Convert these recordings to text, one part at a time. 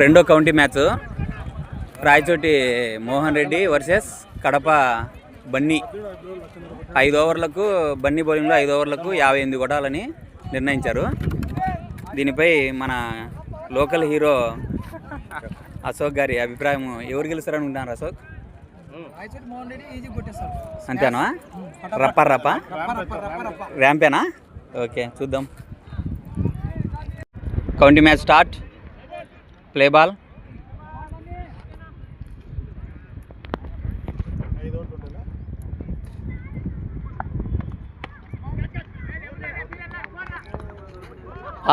రెండో county match Rayachoti Mohan Reddy versus Kadapa Bunny. 5 ఓవర్లకు బన్నీ బౌలింగ్లో 5 ఓవర్లకు 58 కొట్టాలని నిర్ణయించారు. దీనిపై మన లోకల్ హీరో అశోక్ గారి అభిప్రాయం ఎవరు గెలుస్తారని అనుకుంటున్నారు అశోక్? అంతేనా? రప్ప ర్యాంపేనా? ఓకే చూద్దాం. County match start. Play ball.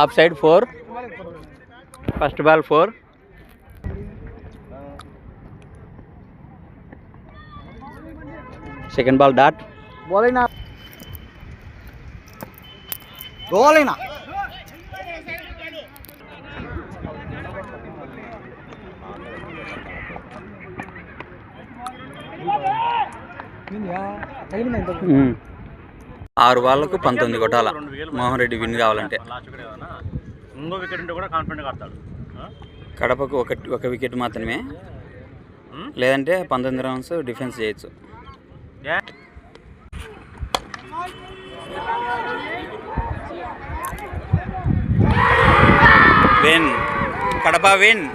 Of side 4. First ball 4. Second ball dot. Bowling ఆరు బాళ్ళకు 19 కొట్టాల మోహన్ రెడ్డి విన్ కావాలంటే. కడపకు ఒక వికెట్ మాత్రమే, లేదంటే 19 రన్స్ డిఫెన్స్ చేయొచ్చు. Win, Kadapa win.